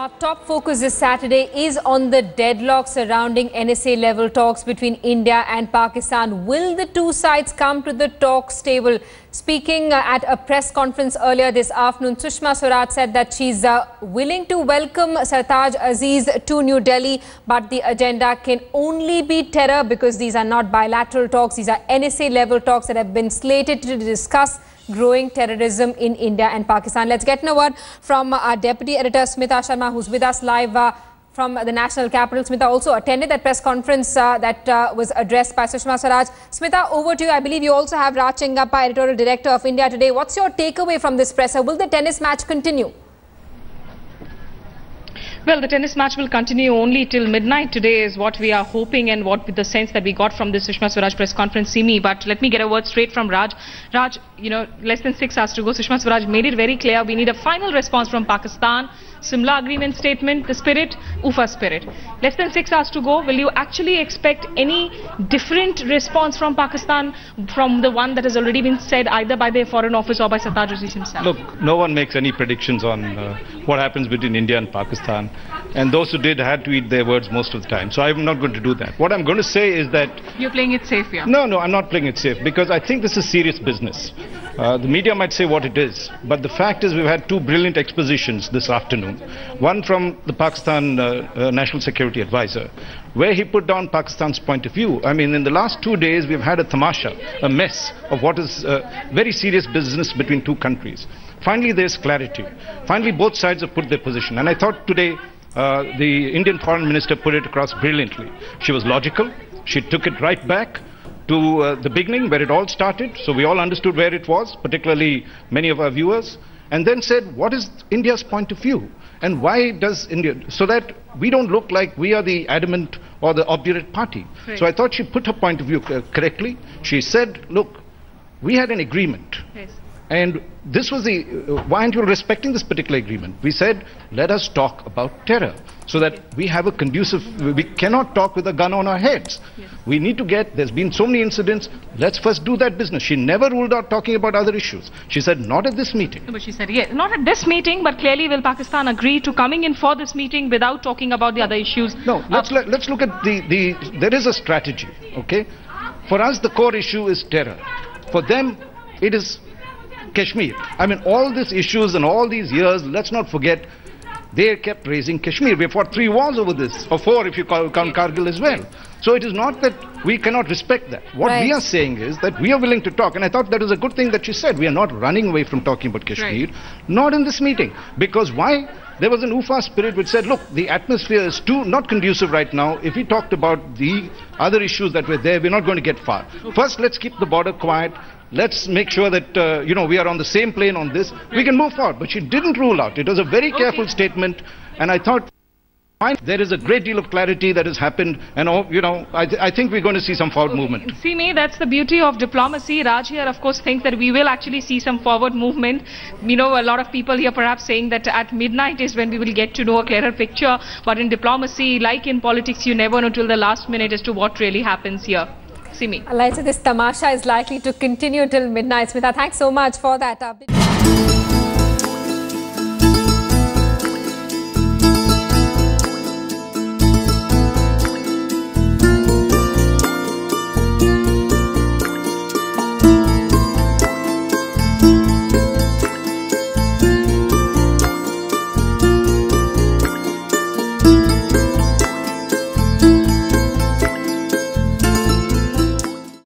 Our top focus this Saturday is on the deadlock surrounding NSA level talks between India and Pakistan. Will the two sides come to the talks table? Speaking at a press conference earlier this afternoon, Sushma Swaraj said that she's willing to welcome Sartaj Aziz to New Delhi, but the agenda can only be terror because these are not bilateral talks. These are NSA level talks that have been slated to discuss growing terrorism in India and Pakistan. Let's get a word from our Deputy Editor Smita Sharma, who's with us live from the national capital. Smita also attended that press conference that was addressed by Sushma Swaraj. Smita, over to you. I believe you also have Raj Chengappa, Editorial Director of India Today. What's your takeaway from this presser? Will the tennis match continue? Well, the tennis match will continue only till midnight today is what we are hoping, and what with the sense that we got from the Sushma Swaraj press conference, Simi. But let me get a word straight from Raj. Raj, you know, less than 6 hours to go. Sushma Swaraj made it very clear we need a final response from Pakistan. Simla agreement statement, the spirit, UFA spirit. Less than 6 hours to go. Will you actually expect any different response from Pakistan from the one that has already been said either by their Foreign Office or by Sartaj Aziz himself? Look, no one makes any predictions on what happens between India and Pakistan. And those who did had to eat their words most of the time. So I'm not going to do that. What I'm going to say is that... You're playing it safe here. No, I'm not playing it safe, because I think this is serious business. The media might say what it is, but the fact is we've had two brilliant expositions this afternoon. One from the Pakistan National Security Advisor, where he put down Pakistan's point of view. I mean, in the last 2 days, we've had a tamasha, a mess of what is very serious business between two countries. Finally, there's clarity. Finally, both sides have put their position. And I thought today, the Indian Foreign Minister put it across brilliantly. She was logical. She took it right back to the beginning where it all started. So we all understood where it was, particularly many of our viewers. And then said, what is India's point of view? And why does India... So that we don't look like we are the adamant or the obdurate party. Right. So I thought she put her point of view correctly. She said, look, we had an agreement. Yes. And this was the... why aren't you respecting this particular agreement? We said, let us talk about terror so that we have a conducive... We cannot talk with a gun on our heads. Yes. We need to get... There's been so many incidents. Let's first do that business. She never ruled out talking about other issues. She said, not at this meeting. No, but she said, yes, not at this meeting, but clearly will Pakistan agree to coming in for this meeting without talking about the other issues? No, let's look at there is a strategy, okay? For us, the core issue is terror. For them, it is Kashmir. I mean, all these issues and all these years, let's not forget, they kept raising Kashmir. We fought 3 wars over this, or 4 if you count Kargil as well. So it is not that we cannot respect that. What we are saying is that we are willing to talk. And I thought that was a good thing that she said. We are not running away from talking about Kashmir. Not in this meeting. Because why? There was an UFA spirit which said, look, the atmosphere is not conducive right now. If we talked about the other issues that were there, we're not going to get far. First, let's keep the border quiet. Let's make sure that, we are on the same plane on this. We can move forward. But she didn't rule out. It was a very careful statement. And I thought, there is a great deal of clarity that has happened. And, I think we're going to see some forward movement. See, me, that's the beauty of diplomacy. Raj here, of course, thinks that we will actually see some forward movement. You know, a lot of people here perhaps saying that at midnight is when we will get to know a clearer picture. But in diplomacy, like in politics, you never know till the last minute as to what really happens here. Simi. So this tamasha is likely to continue till midnight. Smita, thanks so much for that update.